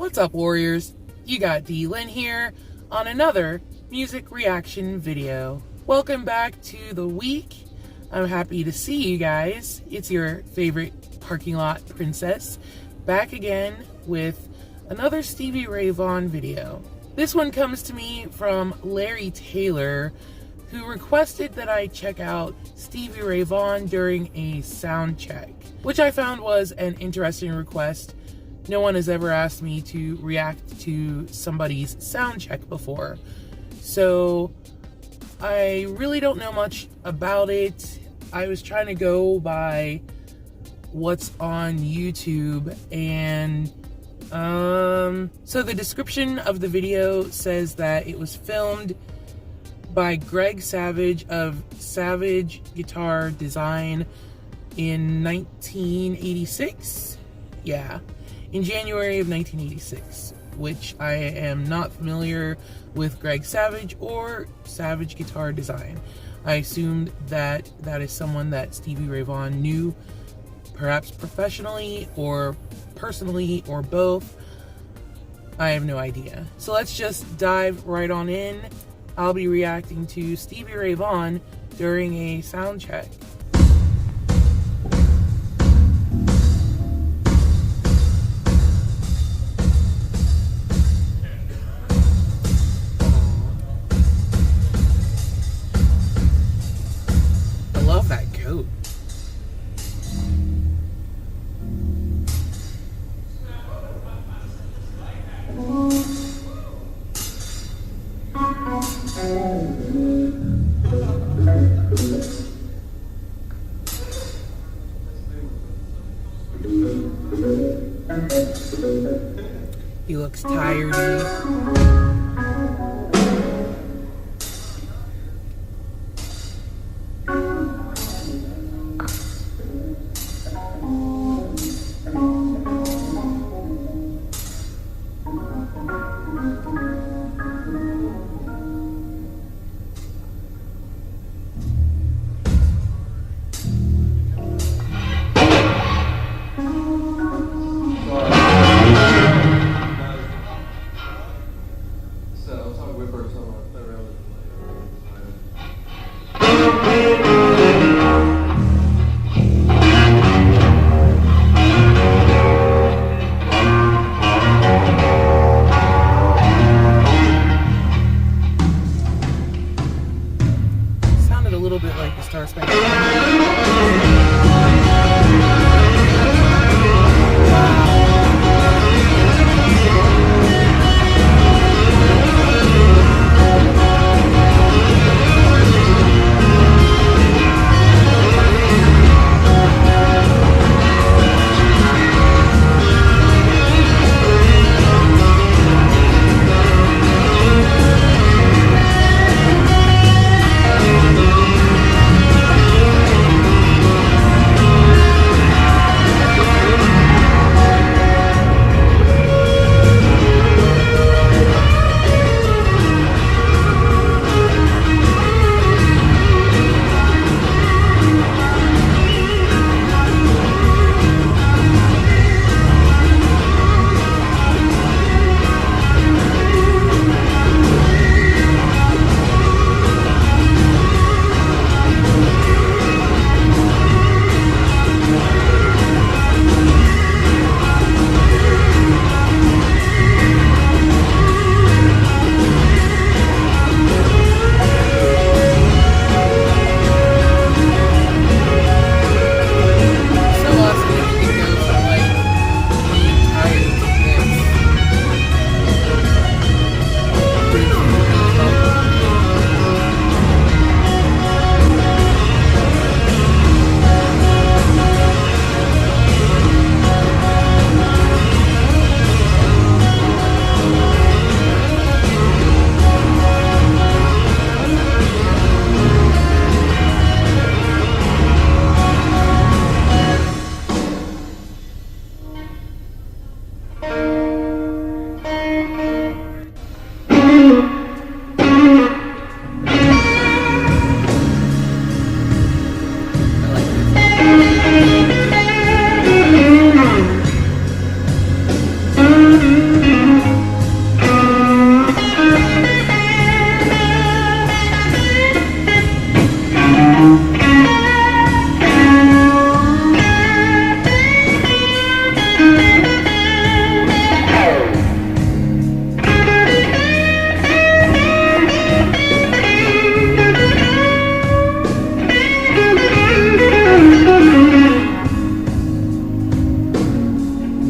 What's up, warriors? You got D-Lynn here on another music reaction video. Welcome back to the week. I'm happy to see you guys. It's your favorite parking lot princess back again with another Stevie Ray Vaughan video. This one comes to me from Larry Taylor, who requested that I check out Stevie Ray Vaughan during a sound check, which I found was an interesting request. No one has ever asked me to react to somebody's sound check before, so I really don't know much about it. I was trying to go by what's on YouTube, and so the description of the video says that it was filmed by Greg Savage of Savage Guitar Design in 1986. Yeah, in January of 1986, which I am not familiar with Greg Savage or Savage Guitar Design. I assumed that that is someone that Stevie Ray Vaughan knew, perhaps professionally or personally or both. I have no idea. So let's just dive right on in. I'll be reacting to Stevie Ray Vaughan during a sound check. I love that coat. He looks tired.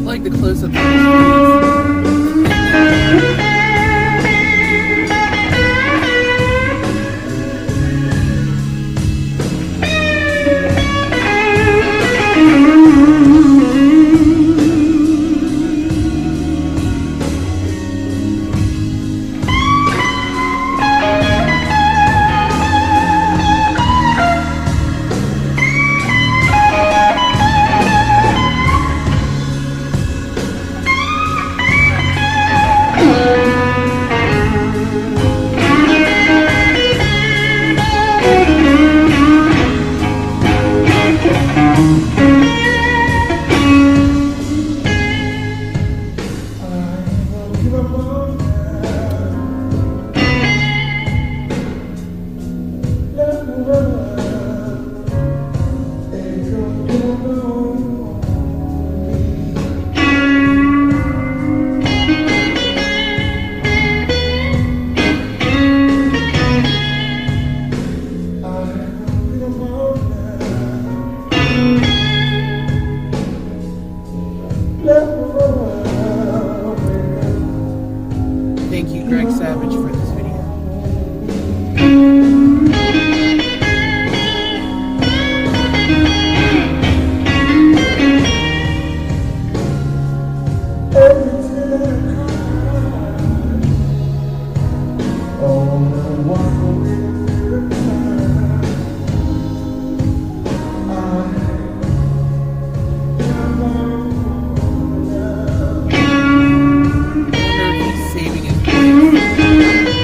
like the close-up on his face. Thank you, Greg Savage, for this video. I wonder if he's saving his voice.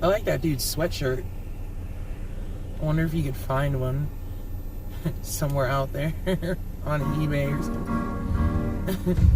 I like that dude's sweatshirt. I wonder if you could find one somewhere out there on eBay or something.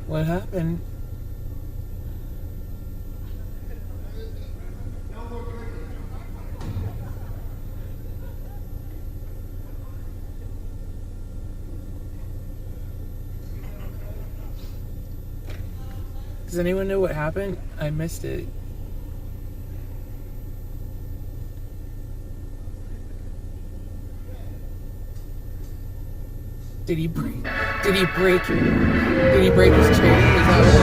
What happened? Does anyone know what happened? I missed it. Did he break his chair? Is that what?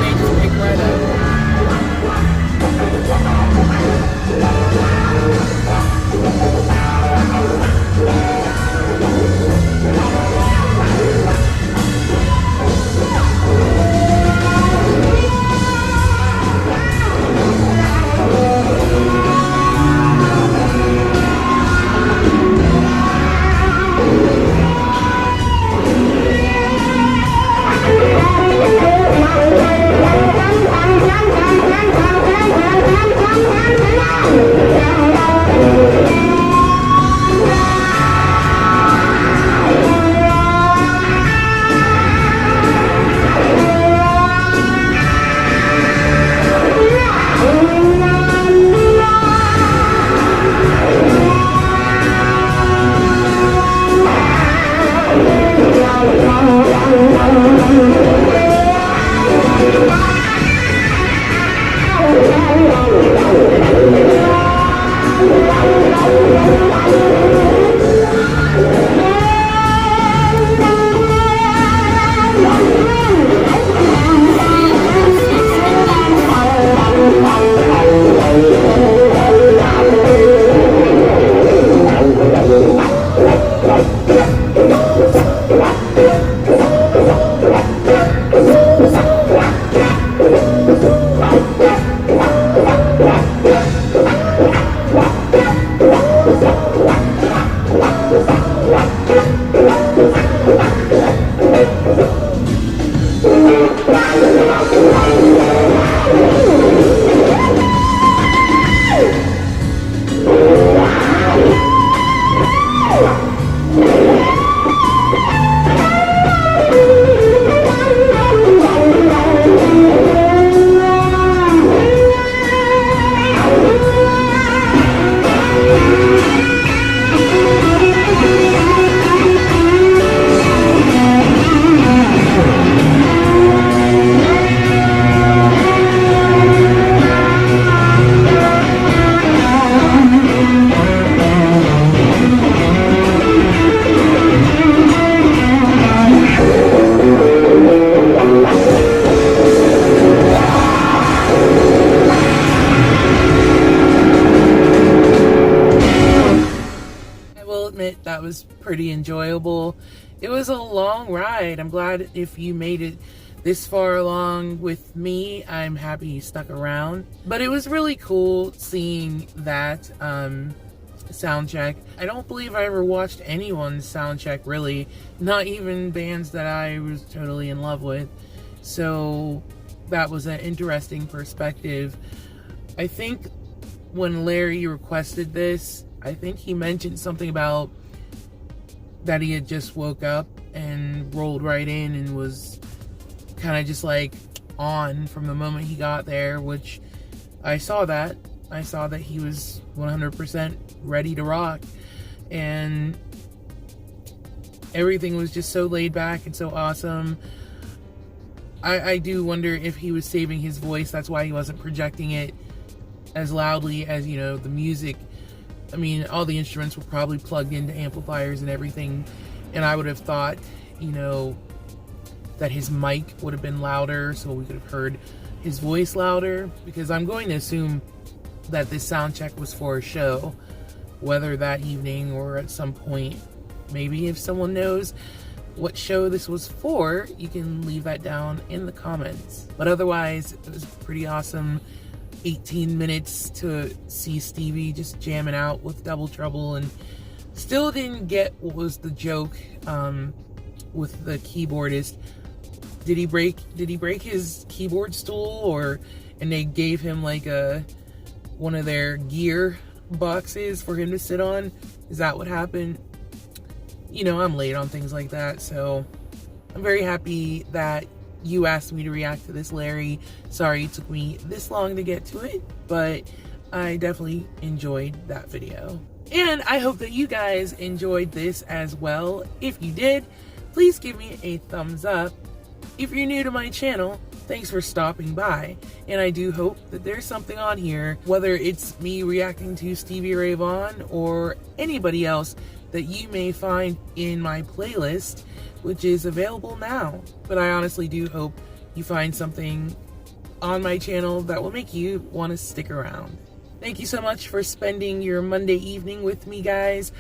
They just pick right up. Admit that was pretty enjoyable. It was a long ride. I'm glad if you made it this far along with me. I'm happy you stuck around. But it was really cool seeing that sound check. I don't believe I ever watched anyone's sound check, really. Not even bands that I was totally in love with. So that was an interesting perspective. I think when Larry requested this, I think he mentioned something about that he had just woke up and rolled right in and was kind of just like on from the moment he got there, which I saw that. I saw that he was 100% ready to rock, and everything was just so laid back and so awesome. I do wonder if he was saving his voice. That's why he wasn't projecting it as loudly as, you know, the music. I mean, all the instruments were probably plugged into amplifiers and everything, and I would have thought, you know, that his mic would have been louder so we could have heard his voice louder, because I'm going to assume that this sound check was for a show, whether that evening or at some point. Maybe if someone knows what show this was for, you can leave that down in the comments. But otherwise, it was pretty awesome. 18 minutes to see Stevie just jamming out with Double Trouble, and still didn't get what was the joke with the keyboardist. Did he break his keyboard stool, and they gave him like one of their gear boxes for him to sit on? Is that what happened? You know, I'm late on things like that, so I'm very happy that you asked me to react to this, Larry. Sorry it took me this long to get to it, but I definitely enjoyed that video. And I hope that you guys enjoyed this as well. If you did, please give me a thumbs up. If you're new to my channel, thanks for stopping by. And I do hope that there's something on here, whether it's me reacting to Stevie Ray Vaughan or anybody else that you may find in my playlist, which is available now. But I honestly do hope you find something on my channel that will make you want to stick around. Thank you so much for spending your Monday evening with me, guys.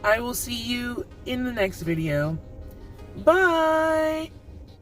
I will see you in the next video. Bye!